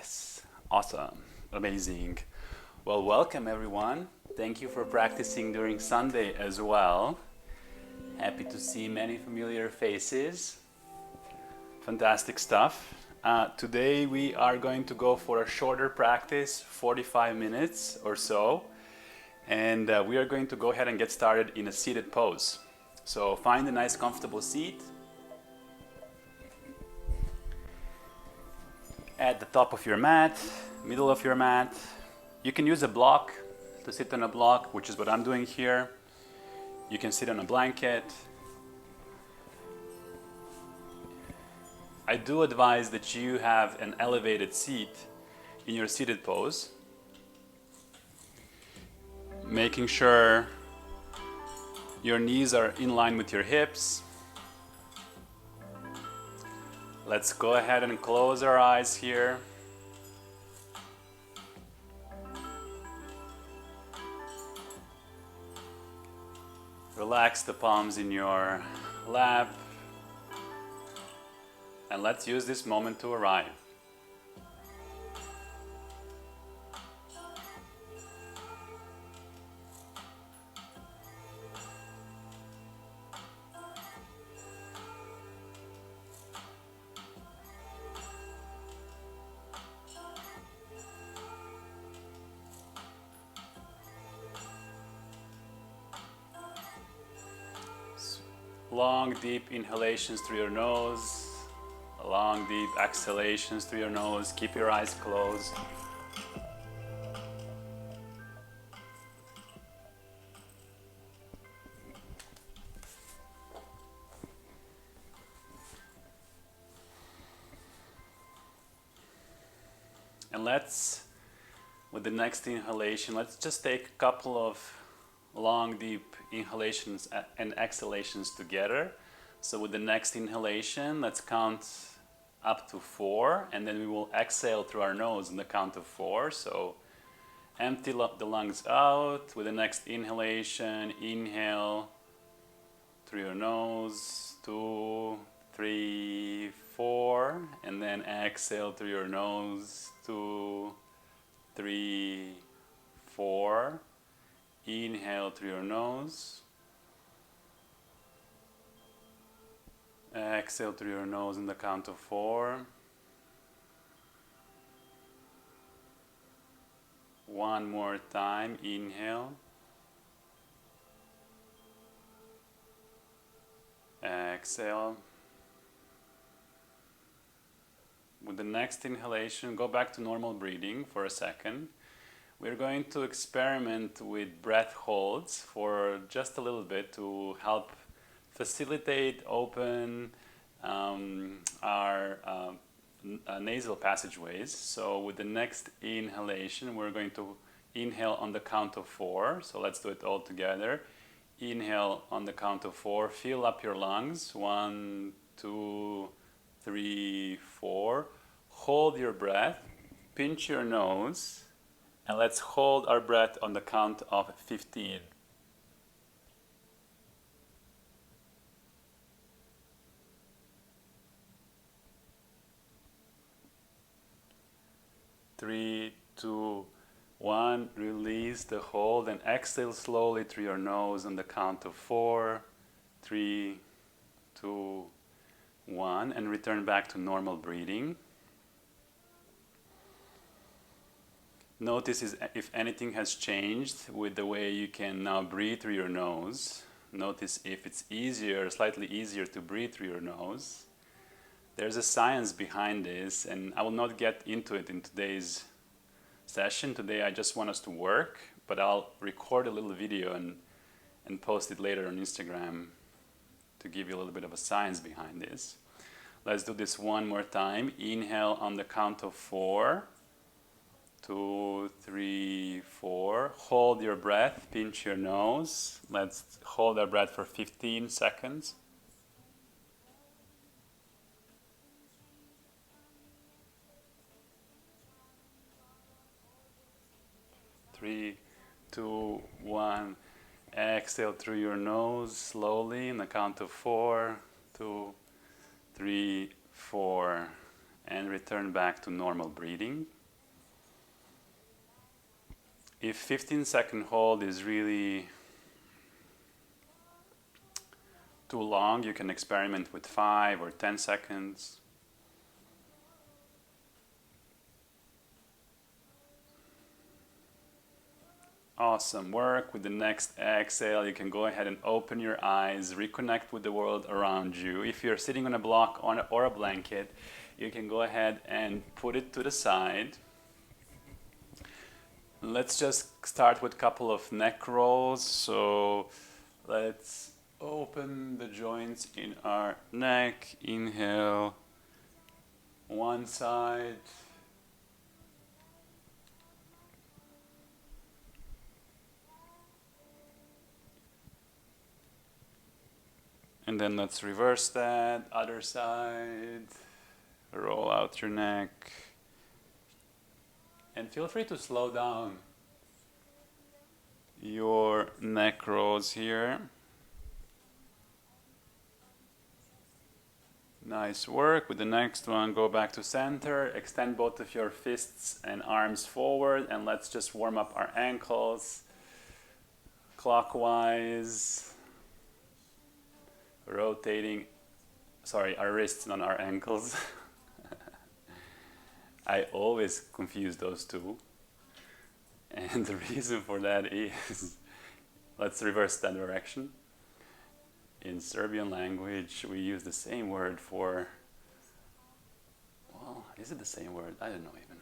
Yes, awesome, amazing. Well, welcome everyone. Thank you for practicing during Sunday as well. Happy to see many familiar faces. Fantastic stuff. Today we are going to go for a shorter practice, 45 minutes or so, and we are going to go ahead and get started in a seated pose. So find a nice comfortable seat at the top of your mat, middle of your mat. You can use a block to sit on a block, which is what I'm doing here. You can sit on a blanket. I do advise that you have an elevated seat in your seated pose, making sure your knees are in line with your hips. Let's go ahead and close our eyes here. Relax the palms in your lap. And let's use this moment to arrive. Long, deep inhalations through your nose. Long, deep exhalations through your nose. Keep your eyes closed. And with the next inhalation, let's just take a couple of long, deep inhalations and exhalations together. So with the next inhalation, let's count up to 4, and then we will exhale through our nose in the count of 4. So empty the lungs out. With the next inhalation, inhale through your nose, 2, 3, 4, and then exhale through your nose, 2, 3, 4. Inhale through your nose. Exhale through your nose in the count of 4. One more time. Inhale. Exhale. With the next inhalation, go back to normal breathing for a second. We're going to experiment with breath holds for just a little bit to help facilitate, open our nasal passageways. So with the next inhalation, we're going to inhale on the count of 4. So let's do it all together. Inhale on the count of 4. Fill up your lungs. 1, 2, 3, 4. Hold your breath. Pinch your nose. And let's hold our breath on the count of 15. 3, 2, 1. Release the hold and exhale slowly through your nose on the count of 4. 3, 2, 1. And return back to normal breathing. Notice if anything has changed with the way you can now breathe through your nose. Notice if it's slightly easier to breathe through your nose. There's a science behind this, and I will not get into it in today's session. Today I just want us to work, but I'll record a little video and post it later on Instagram to give you a little bit of a science behind this. Let's do this one more time. Inhale on the count of 4. 2, 3, 4. Hold your breath, pinch your nose. Let's hold our breath for 15 seconds. 3, 2, 1. Exhale through your nose slowly in the count of 4. 2, 3, 4. and return back to normal breathing. If 15-second hold is really too long, you can experiment with 5 or 10 seconds. Awesome work. With the next exhale, you can go ahead and open your eyes, reconnect with the world around you. If you're sitting on a block or a blanket, you can go ahead and put it to the side. Let's just start with a couple of neck rolls. So let's open the joints in our neck. Inhale, one side. And then let's reverse that, other side. Roll out your neck. And feel free to slow down your neck rolls here. Nice work. With the next one, go back to center. Extend both of your fists and arms forward, and let's just warm up our ankles clockwise. Rotating, our wrists, not our ankles. I always confuse those two. And the reason for that is, let's reverse that direction. In Serbian language, we use the same word for, well, is it the same word? I don't know even.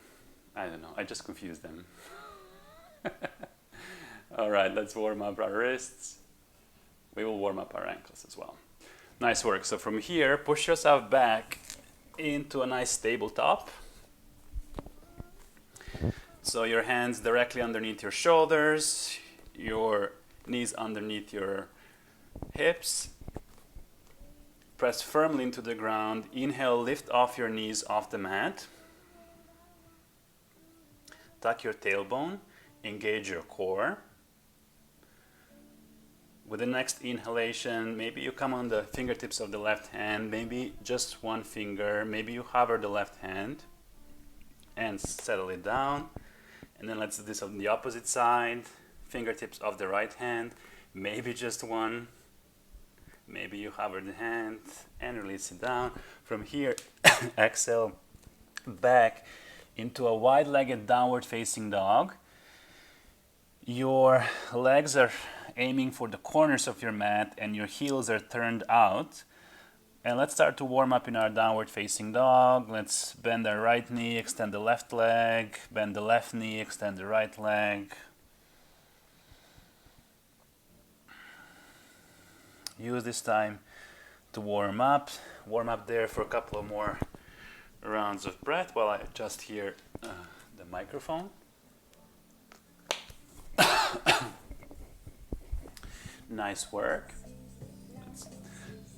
I don't know, I just confused them. All right, let's warm up our wrists. We will warm up our ankles as well. Nice work. So from here, push yourself back into a nice tabletop. So your hands directly underneath your shoulders, your knees underneath your hips. Press firmly into the ground. Inhale, lift off your knees off the mat. Tuck your tailbone, engage your core. With the next inhalation, maybe you come on the fingertips of the left hand, maybe just one finger, maybe you hover the left hand and settle it down. And then let's do this on the opposite side, fingertips of the right hand, maybe just one, maybe you hover the hand and release it down. From here, exhale back into a wide-legged downward facing dog. Your legs are aiming for the corners of your mat and your heels are turned out. And let's start to warm up in our downward facing dog. Let's bend our right knee, extend the left leg, bend the left knee, extend the right leg. Use this time to warm up. Warm up there for a couple of more rounds of breath while I adjust here the microphone. Nice work. Let's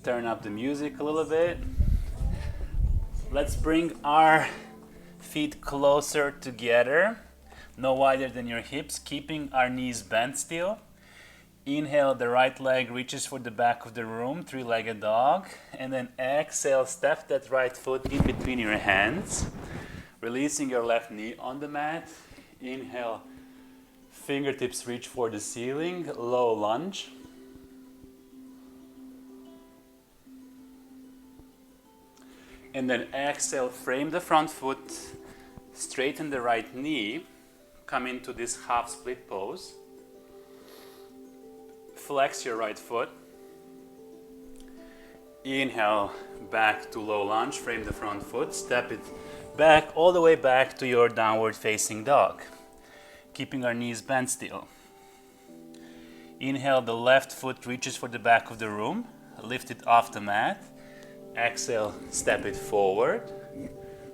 turn up the music a little bit. Let's bring our feet closer together, no wider than your hips, keeping our knees bent still. Inhale, the right leg reaches for the back of the room, three-legged dog. And then exhale, step that right foot in between your hands, releasing your left knee on the mat. Inhale, fingertips reach for the ceiling, low lunge. And then exhale, frame the front foot, straighten the right knee, come into this half split pose. Flex your right foot. Inhale, back to low lunge, frame the front foot, step it back, all the way back to your downward facing dog. Keeping our knees bent still. Inhale, the left foot reaches for the back of the room, lift it off the mat. Exhale, step it forward.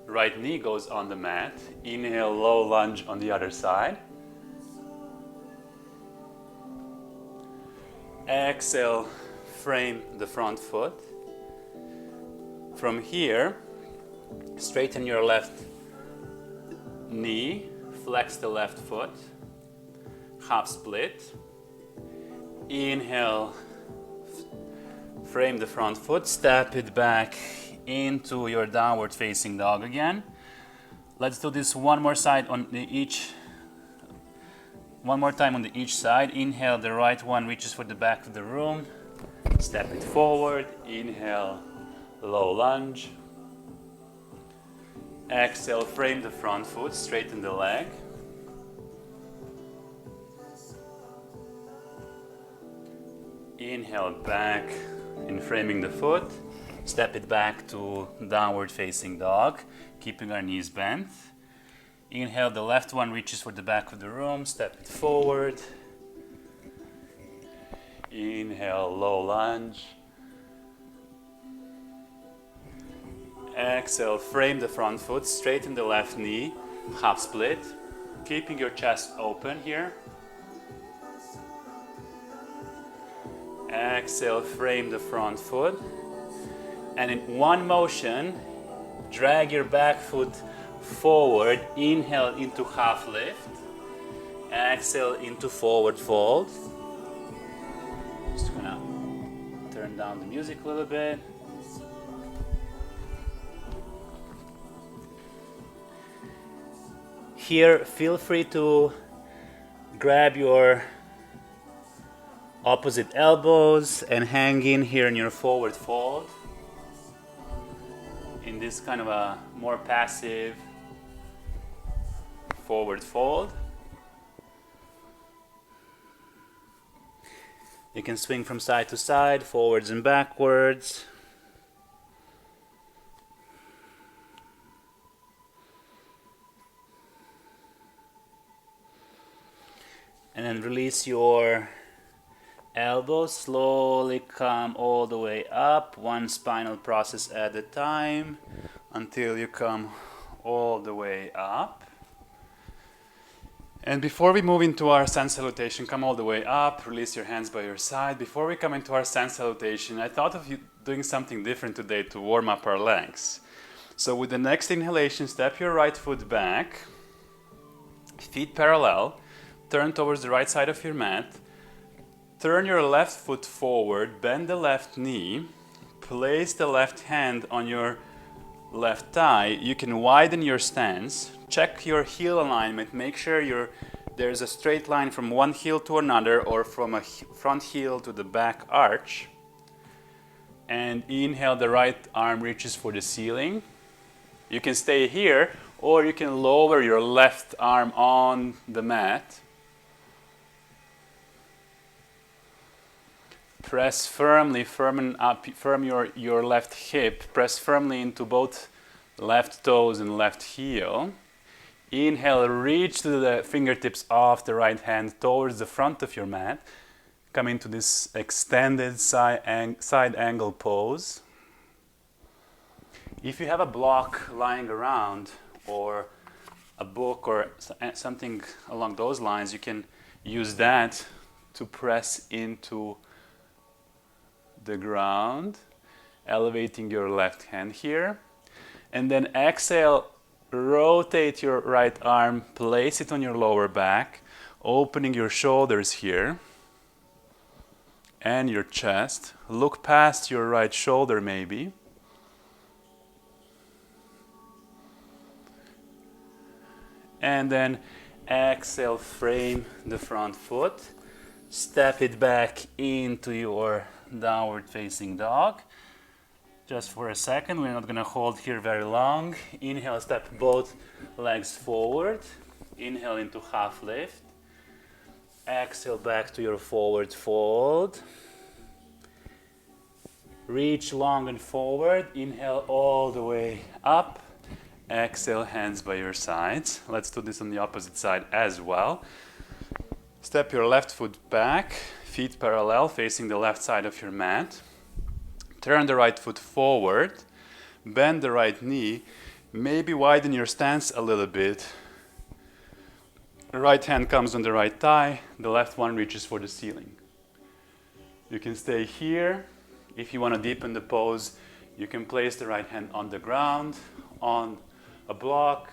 Right knee goes on the mat. Inhale, low lunge on the other side. Exhale, frame the front foot. From here, straighten your left knee, flex the left foot, half split. Inhale, frame the front foot, step it back into your downward facing dog again. Let's do this one more time on each side. Inhale, the right one reaches for the back of the room. Step it forward. Inhale, low lunge. Exhale, frame the front foot, straighten the leg. Inhale back in framing the foot. Step it back to downward facing dog, keeping our knees bent. Inhale, the left one reaches for the back of the room. Step it forward. Inhale, low lunge. Exhale, frame the front foot, straighten the left knee, half split, keeping your chest open here. Exhale, frame the front foot. And in one motion, drag your back foot forward. Inhale into half lift. Exhale into forward fold. Just gonna turn down the music a little bit. Here, feel free to grab your opposite elbows and hang in here in your forward fold. In this kind of a more passive forward fold. You can swing from side to side, forwards and backwards. And then release your elbows, slowly come all the way up, one spinal process at a time, until you come all the way up. And before we move into our sun salutation, come all the way up, release your hands by your side. Before we come into our sun salutation, I thought of you doing something different today to warm up our legs. So with the next inhalation, step your right foot back, feet parallel, turn towards the right side of your mat. Turn your left foot forward, bend the left knee, place the left hand on your left thigh. You can widen your stance, check your heel alignment, make sure there's a straight line from one heel to another or from a front heel to the back arch. And inhale, the right arm reaches for the ceiling. You can stay here or you can lower your left arm on the mat. Press firmly, firm your left hip. Press firmly into both left toes and left heel. Inhale, reach to the fingertips of the right hand towards the front of your mat. Come into this extended side angle pose. If you have a block lying around or a book or something along those lines, you can use that to press into the ground, elevating your left hand here. And then exhale, rotate your right arm, place it on your lower back, opening your shoulders here and your chest. Look past your right shoulder maybe. And then exhale, frame the front foot. Step it back into your downward facing dog. Just for a second, we're not going to hold here very long. Inhale, step both legs forward. Inhale into half lift. Exhale back to your forward fold. Reach long and forward. Inhale all the way up. Exhale, hands by your sides. Let's do this on the opposite side as well. Step your left foot back, feet parallel, facing the left side of your mat. Turn the right foot forward, bend the right knee, maybe widen your stance a little bit. The right hand comes on the right thigh, the left one reaches for the ceiling. You can stay here. If you want to deepen the pose, you can place the right hand on the ground, on a block.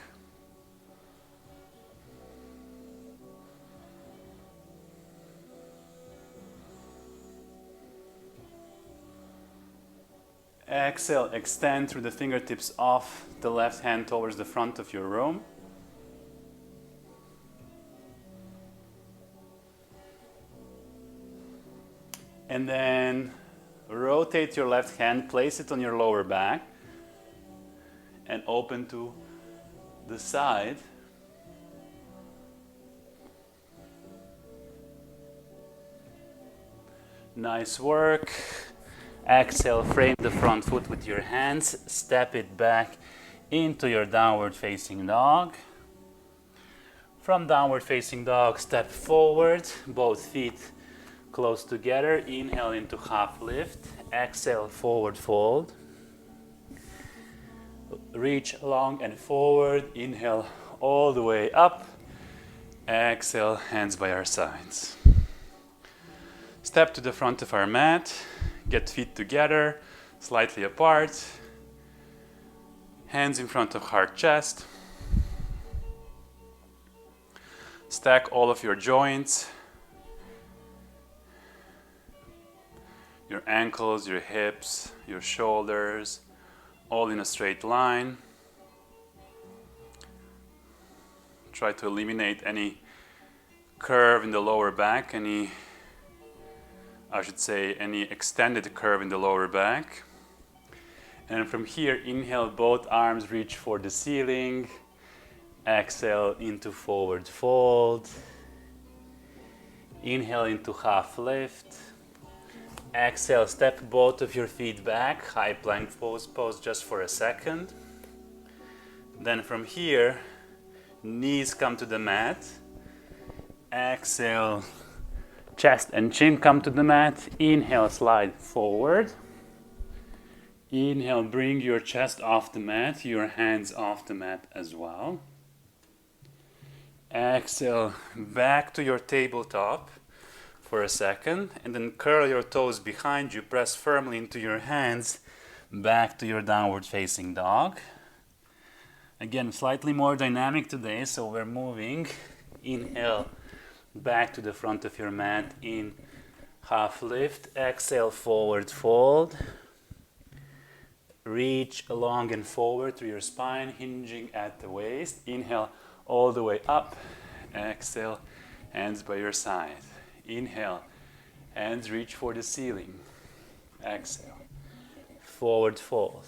Exhale, extend through the fingertips of the left hand towards the front of your room. And then rotate your left hand, place it on your lower back, and open to the side. Nice work. Exhale, frame the front foot with your hands, step it back into your downward facing dog. From downward facing dog, step forward, both feet close together. Inhale into half lift. Exhale, forward fold. Reach long and forward. Inhale all the way up. Exhale, hands by our sides. Step to the front of our mat. Get feet together, slightly apart. Hands in front of heart chest. Stack all of your joints. Your ankles, your hips, your shoulders, all in a straight line. Try to eliminate any curve in the lower back, any extended curve in the lower back. And from here, inhale, both arms reach for the ceiling. Exhale into forward fold. Inhale into half lift. Exhale, step both of your feet back, high plank pose just for a second. Then from here, knees come to the mat. Exhale, chest and chin come to the mat. Inhale, slide forward. Inhale, bring your chest off the mat, your hands off the mat as well. Exhale, back to your tabletop for a second, and then curl your toes behind you, press firmly into your hands, back to your downward facing dog. Again, slightly more dynamic today, so we're moving. Inhale, back to the front of your mat in half lift. Exhale, forward fold. Reach along and forward through your spine, hinging at the waist. Inhale all the way up. Exhale, hands by your side. Inhale, hands reach for the ceiling. Exhale, forward fold.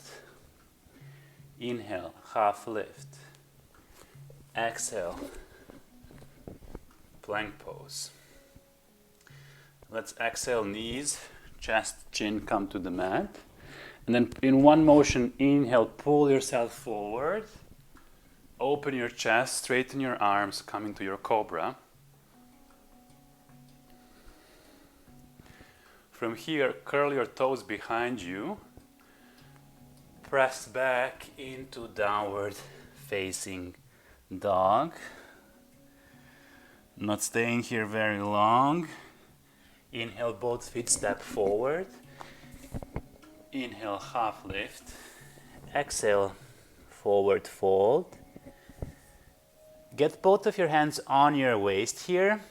Inhale, half lift. Exhale, plank pose. Let's exhale, knees, chest, chin come to the mat. And then in one motion, inhale, pull yourself forward. Open your chest, straighten your arms, come into your cobra. From here, curl your toes behind you. Press back into downward facing dog. Not staying here very long. Inhale, both feet step forward. Inhale, half lift. Exhale, forward fold. Get both of your hands on your waist here,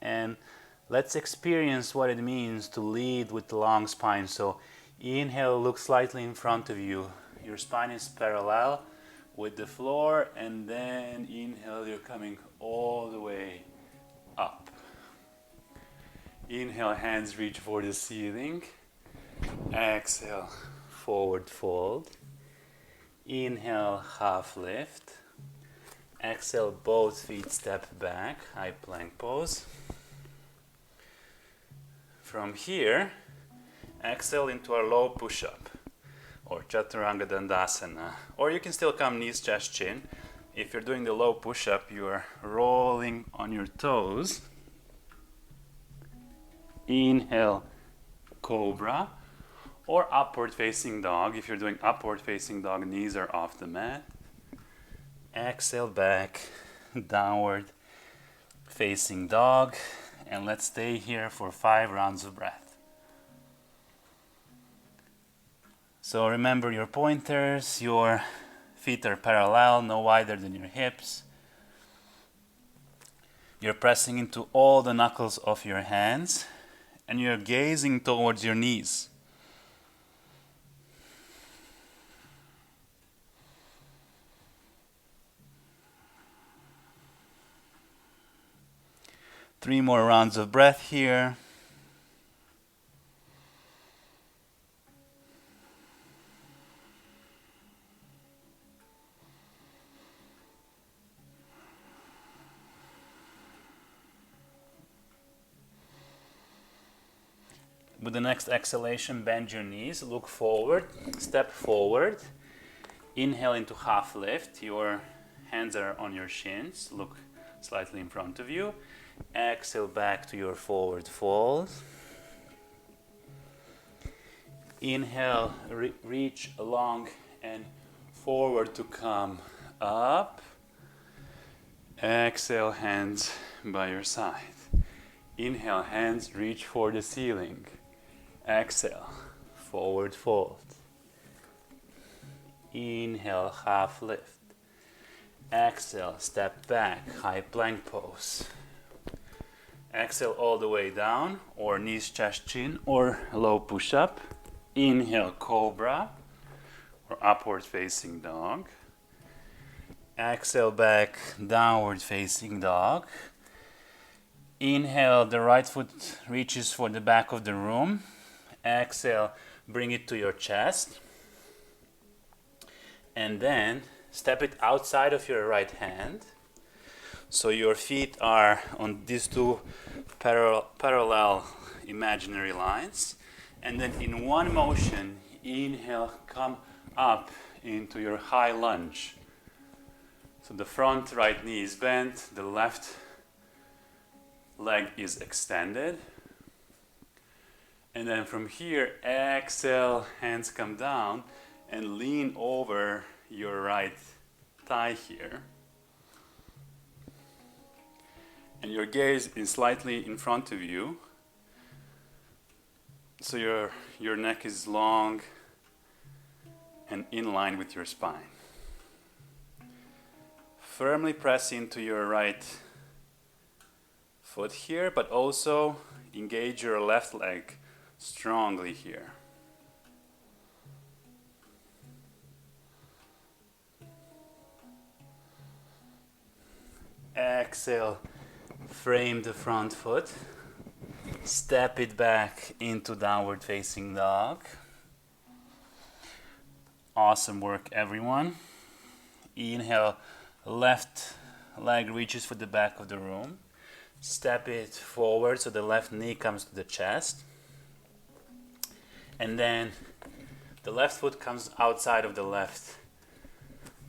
and let's experience what it means to lead with the long spine. So inhale, look slightly in front of you. Your spine is parallel with the floor, and then inhale, you're coming all the way up. Inhale, hands reach for the ceiling. Exhale, forward fold. Inhale, half lift. Exhale, both feet step back, high plank pose. From here, exhale into our low push-up or Chaturanga Dandasana. Or you can still come knees, chest, chin. If you're doing the low push-up, you are rolling on your toes. Inhale, cobra. Or upward facing dog. If you're doing upward facing dog, knees are off the mat. Exhale back, downward facing dog. And let's stay here for 5 rounds of breath. So remember your pointers, your feet are parallel, no wider than your hips. You're pressing into all the knuckles of your hands, and you're gazing towards your knees. 3 more rounds of breath here. With the next exhalation, bend your knees, look forward, step forward. Inhale into half lift. Your hands are on your shins. Look slightly in front of you. Exhale back to your forward fold. Inhale, reach along and forward to come up. Exhale, hands by your side. Inhale, hands reach for the ceiling. Exhale, forward fold. Inhale, half lift. Exhale, step back, high plank pose. Exhale all the way down, or knees, chest, chin, or low push-up. Inhale, cobra, or upward facing dog. Exhale back, downward facing dog. Inhale, the right foot reaches for the back of the room. Exhale, bring it to your chest. And then step it outside of your right hand. So your feet are on these two parallel imaginary lines. And then in one motion, inhale, come up into your high lunge. So the front right knee is bent, the left leg is extended. And then from here, exhale, hands come down and lean over your right thigh here. And your gaze is slightly in front of you. So your neck is long and in line with your spine. Firmly press into your right foot here, but also engage your left leg strongly here. Exhale, frame the front foot. Step it back into downward facing dog. Awesome work, everyone. Inhale, left leg reaches for the back of the room. Step it forward so the left knee comes to the chest. And then the left foot comes outside of the left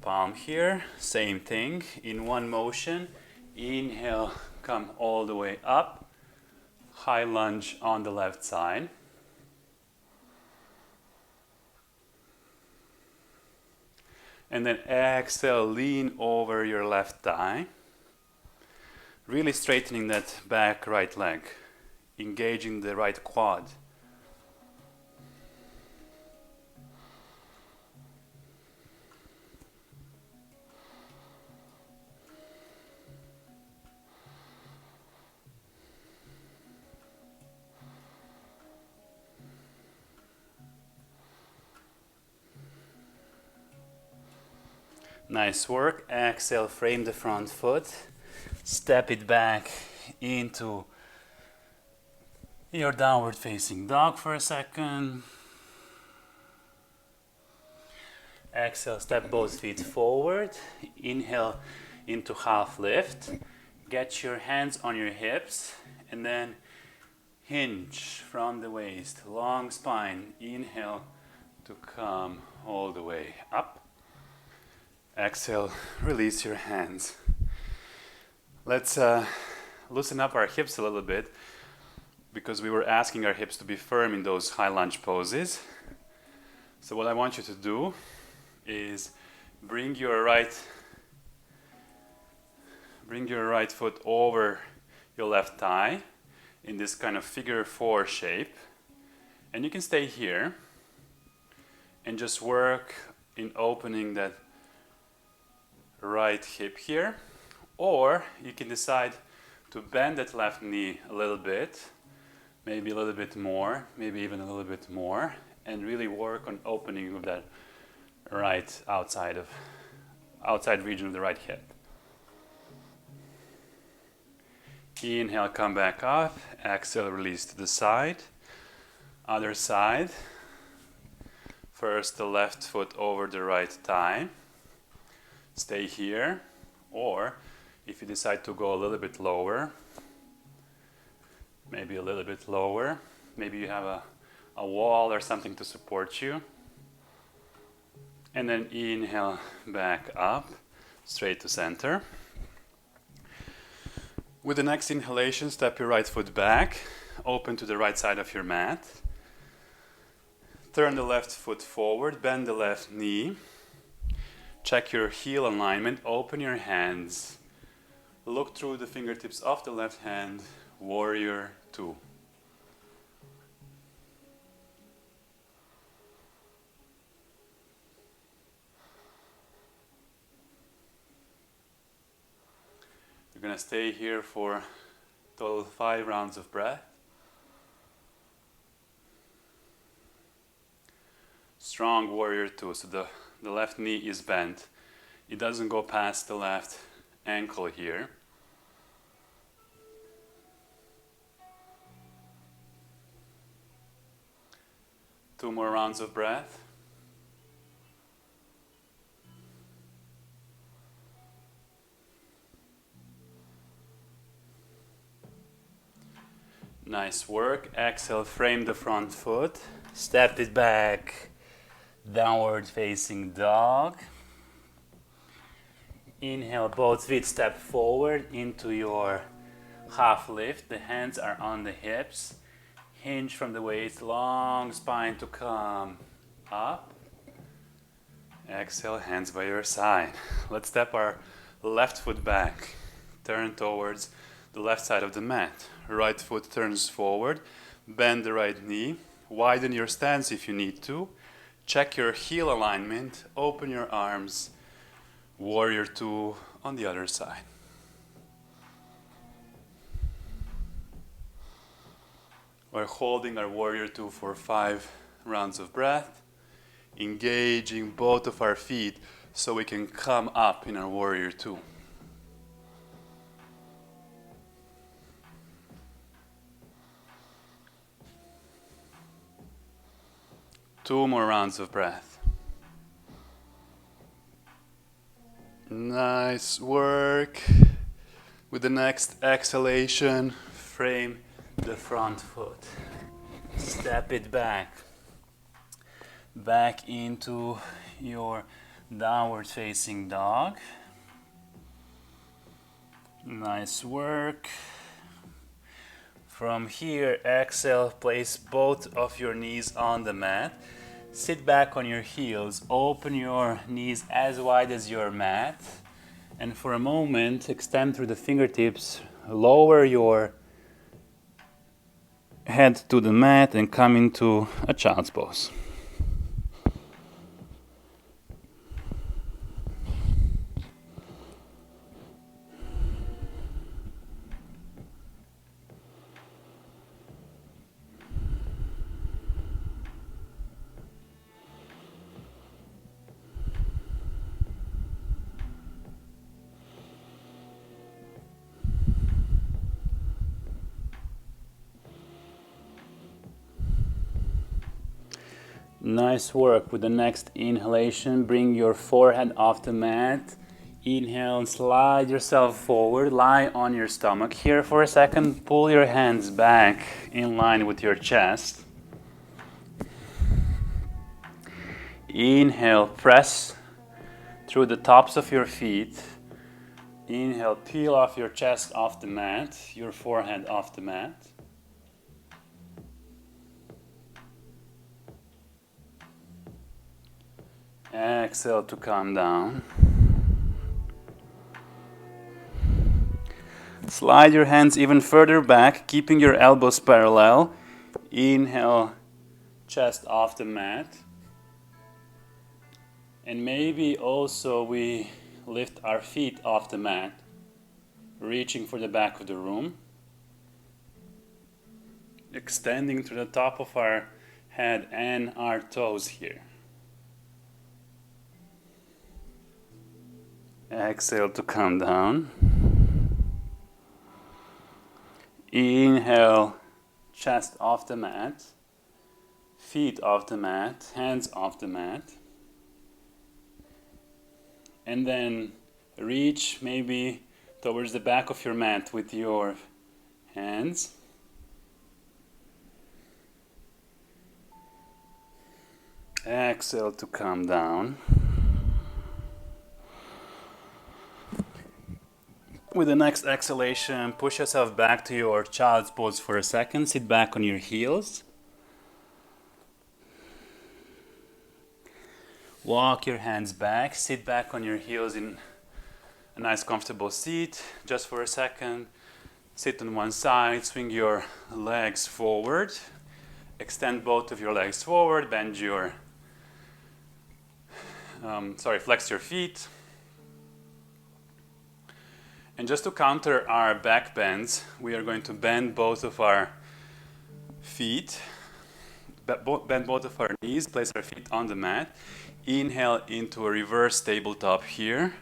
palm here. Same thing. In one motion, inhale, come all the way up. High lunge on the left side. And then exhale, lean over your left thigh. Really straightening that back right leg. Engaging the right quad. Nice work. Exhale, frame the front foot. Step it back into your downward facing dog for a second. Exhale, step both feet forward. Inhale into half lift. Get your hands on your hips and then hinge from the waist. Long spine. Inhale to come all the way up. Exhale, release your hands. Let's loosen up our hips a little bit because we were asking our hips to be firm in those high lunge poses. So what I want you to do is bring your right foot over your left thigh in this kind of figure 4 shape. And you can stay here and just work in opening that right hip here, or you can decide to bend that left knee a little bit, maybe a little bit more, maybe even a little bit more, and really work on opening of that right outside region of the right hip. Inhale, come back up. Exhale, release to the side. Other side. First the left foot over the right thigh. Stay here. Or if you decide to go a little bit lower, maybe a little bit lower, maybe you have a wall or something to support you. And then inhale back up, straight to center. With the next inhalation, step your right foot back, open to the right side of your mat. Turn the left foot forward, bend the left knee. Check your heel alignment, open your hands. Look through the fingertips of the left hand, warrior two. You're going to stay here for total 5 rounds of breath. Strong warrior two, so the left knee is bent. It doesn't go past the left ankle here. Two more rounds of breath. Nice work. Exhale, frame the front foot. Step it back. Downward facing dog. Inhale, both feet step forward into your half lift. The hands are on the hips. Hinge from the waist, long spine to come up. Exhale, hands by your side. Let's step our left foot back. Turn towards the left side of the mat. Right foot turns forward. Bend the right knee. Widen your stance if you need to. Check your heel alignment. Open your arms. Warrior two on the other side. We're holding our warrior two for 5 rounds of breath. Engaging both of our feet so we can come up in our warrior two. Two more rounds of breath. Nice work. With the next exhalation, frame the front foot. Step it back. Back into your downward facing dog. Nice work. From here, exhale, place both of your knees on the mat. Sit back on your heels, open your knees as wide as your mat, and for a moment, extend through the fingertips, lower your head to the mat and come into a child's pose. Nice work. With the next inhalation, bring your forehead off the mat. Inhale and slide yourself forward. Lie on your stomach. Here for a second, pull your hands back in line with your chest. Inhale, press through the tops of your feet. Inhale, peel off your chest off the mat, your forehead off the mat. Exhale to come down. Slide your hands even further back, keeping your elbows parallel. Inhale, chest off the mat. And maybe also we lift our feet off the mat, reaching for the back of the room. Extending to the top of our head and our toes here. Exhale to come down. Inhale, chest off the mat, feet off the mat, hands off the mat. And then reach maybe towards the back of your mat with your hands. Exhale to come down. With the next exhalation, push yourself back to your child's pose for a second. Sit back on your heels. Walk your hands back. Sit back on your heels in a nice comfortable seat. Just for a second. Sit on one side. Swing your legs forward. Extend both of your legs forward. Bend your... flex your feet. And just to counter our back bends, we are going to bend both of our feet, bend both of our knees, place our feet on the mat. Inhale into a reverse tabletop here.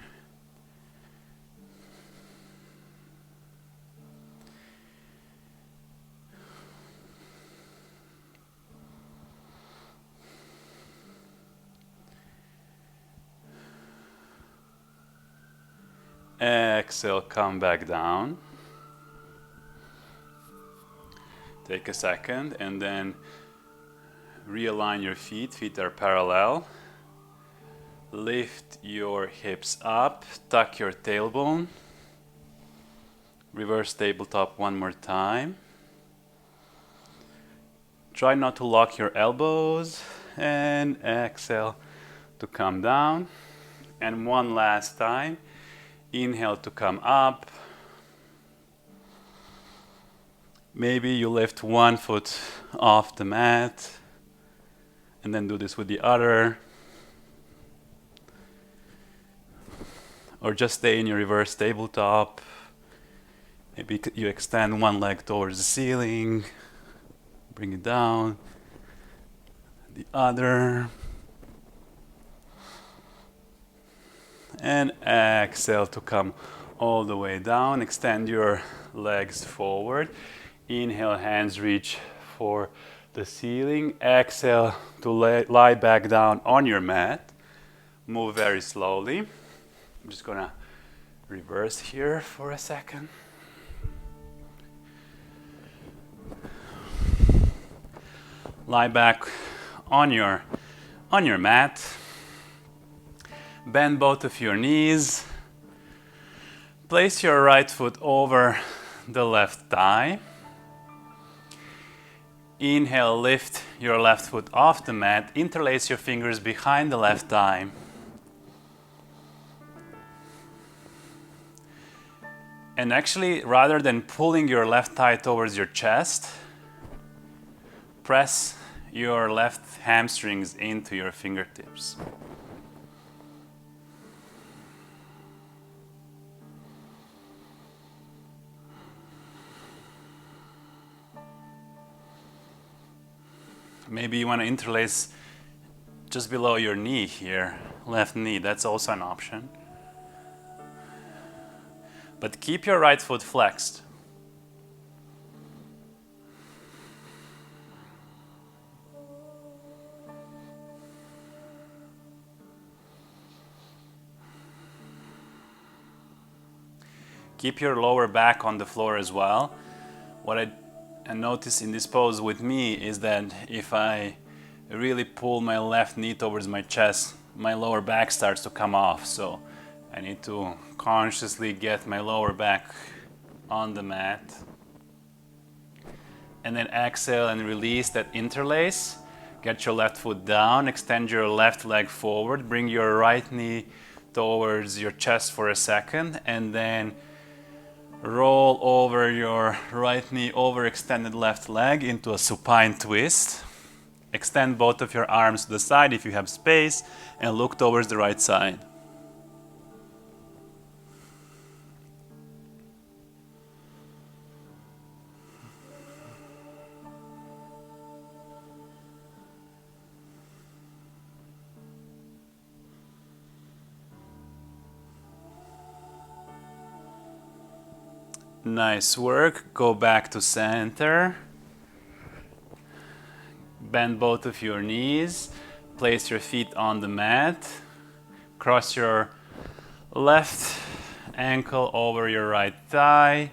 Exhale, come back down. Take a second and then realign your feet. Feet are parallel. Lift your hips up. Tuck your tailbone. Reverse tabletop one more time. Try not to lock your elbows. And exhale to come down. And one last time. Inhale to come up. Maybe you lift one foot off the mat and then do this with the other. Or just stay in your reverse tabletop. Maybe you extend one leg towards the ceiling. Bring it down. The other. And exhale to come all the way down. Extend your legs forward. Inhale, hands reach for the ceiling. Exhale to lie back down on your mat. Move very slowly. I'm just gonna reverse here for a second. Lie back on your mat. Bend both of your knees. Place your right foot over the left thigh. Inhale, lift your left foot off the mat. Interlace your fingers behind the left thigh. And actually, rather than pulling your left thigh towards your chest, press your left hamstrings into your fingertips. Maybe you want to interlace just below your knee here, left knee, that's also an option. But keep your right foot flexed. Keep your lower back on the floor as well. What I notice in this pose with me is that if I really pull my left knee towards my chest, my lower back starts to come off. So I need to consciously get my lower back on the mat. And then exhale and release that interlace. Get your left foot down, extend your left leg forward, bring your right knee towards your chest for a second, and then roll over your right knee over extended left leg into a supine twist. Extend both of your arms to the side if you have space and look towards the right side. Nice work. Go back to center. Bend both of your knees. Place your feet on the mat. Cross your left ankle over your right thigh.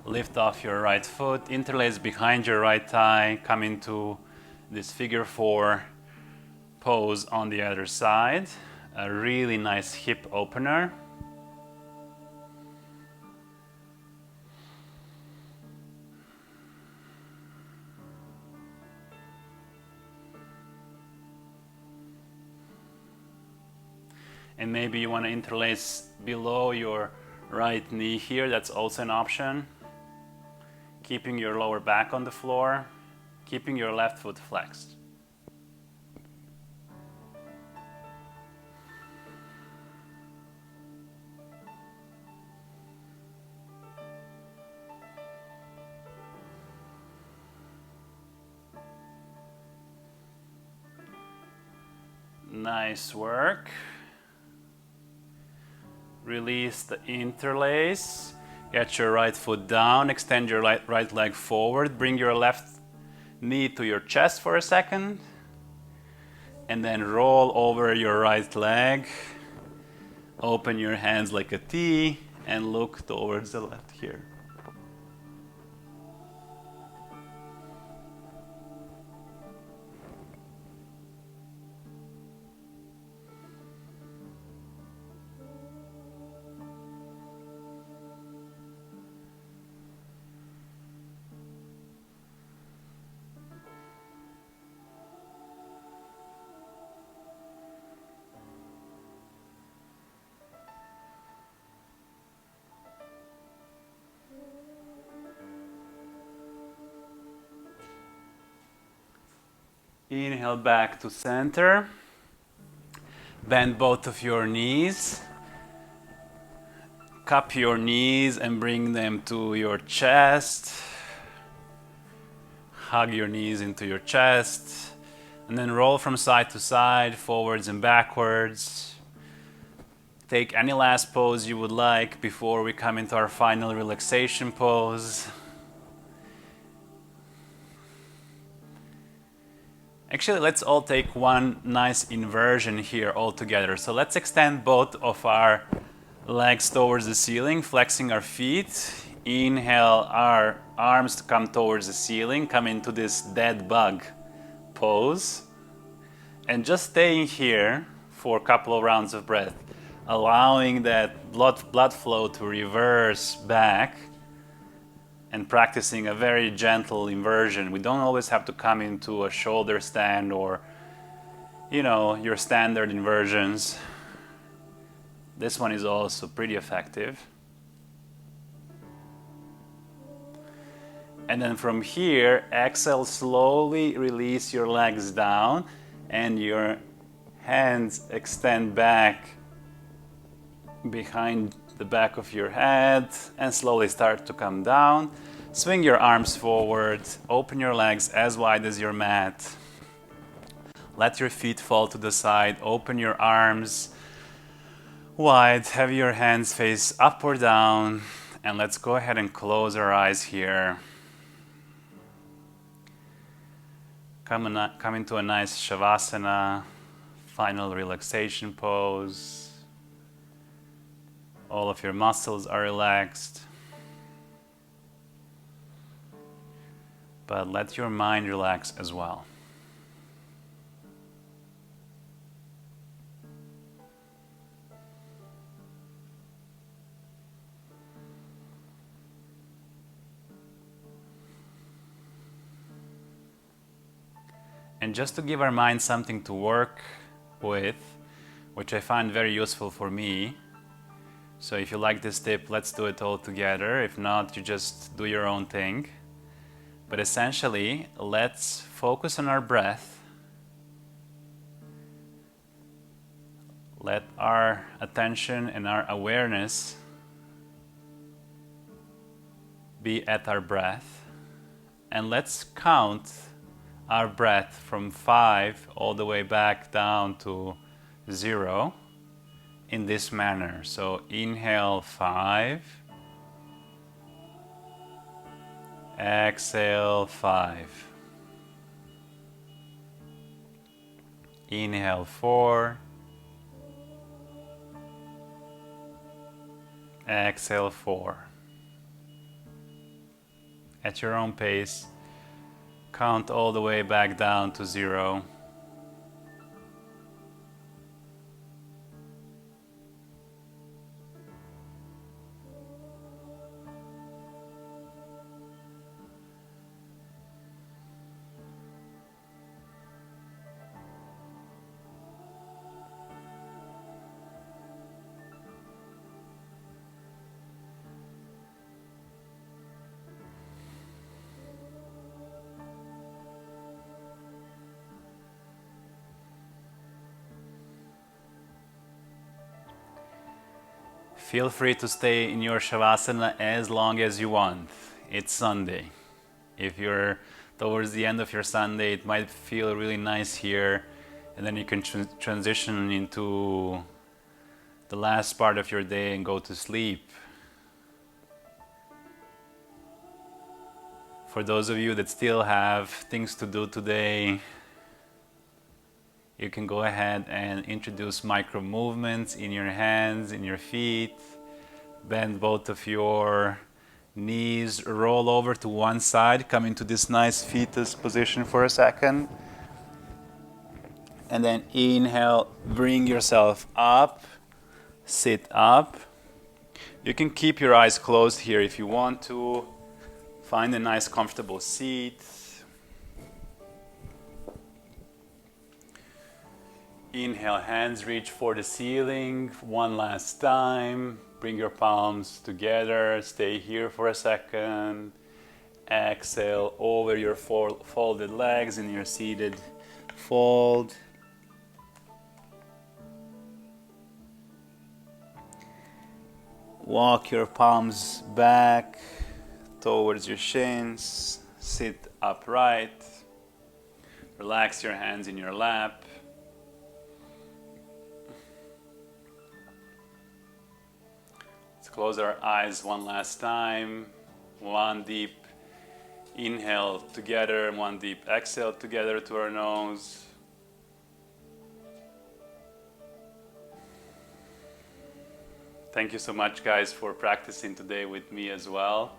Lift off your right foot. Interlace behind your right thigh. Come into this figure 4 pose on the other side. A really nice hip opener. And maybe you want to interlace below your right knee here. That's also an option. Keeping your lower back on the floor. Keeping your left foot flexed. Nice work. Release the interlace. Get your right foot down. Extend your right leg forward. Bring your left knee to your chest for a second. And then roll over your right leg. Open your hands like a T and look towards the left here. Inhale back to center. Bend both of your knees. Cup your knees and bring them to your chest. Hug your knees into your chest. And then roll from side to side, forwards and backwards. Take any last pose you would like before we come into our final relaxation pose. Actually, let's all take one nice inversion here all together. So let's extend both of our legs towards the ceiling, flexing our feet. Inhale our arms to come towards the ceiling, come into this dead bug pose. And just staying here for a couple of rounds of breath, allowing that blood flow to reverse back and practicing a very gentle inversion. We don't always have to come into a shoulder stand or, your standard inversions. This one is also pretty effective. And then from here, exhale, slowly release your legs down and your hands extend back behind the back of your head and slowly start to come down. Swing your arms forward, open your legs as wide as your mat. Let your feet fall to the side, open your arms wide, have your hands face up or down, and let's go ahead and close our eyes here. Come into a nice Shavasana, final relaxation pose. All of your muscles are relaxed. But let your mind relax as well. And just to give our mind something to work with, which I find very useful for me. So if you like this tip, let's do it all together. If not, you just do your own thing. But essentially, let's focus on our breath. Let our attention and our awareness be at our breath. And let's count our breath from 5 all the way back down to 0 in this manner. So inhale 5, Exhale, 5. Inhale, 4. Exhale, 4. At your own pace, count all the way back down to 0. Feel free to stay in your Shavasana as long as you want. It's Sunday. If you're towards the end of your Sunday, it might feel really nice here, and then you can transition into the last part of your day and go to sleep. For those of you that still have things to do today, you can go ahead and introduce micro movements in your hands, in your feet. Bend both of your knees, roll over to one side, come into this nice fetus position for a second. And then inhale, bring yourself up, sit up. You can keep your eyes closed here if you want to. Find a nice comfortable seat. Inhale, hands reach for the ceiling. One last time. Bring your palms together. Stay here for a second. Exhale over your folded legs in your seated fold. Walk your palms back towards your shins. Sit upright. Relax your hands in your lap. Close our eyes one last time. One deep inhale together, one deep exhale together to our nose. Thank you so much, guys, for practicing today with me as well.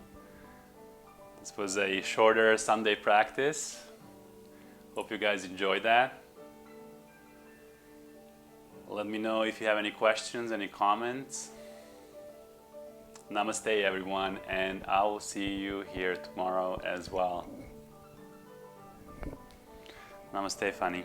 This was a shorter Sunday practice. Hope you guys enjoyed that. Let me know if you have any questions, any comments. Namaste, everyone, and I will see you here tomorrow as well. Namaste, Fanny.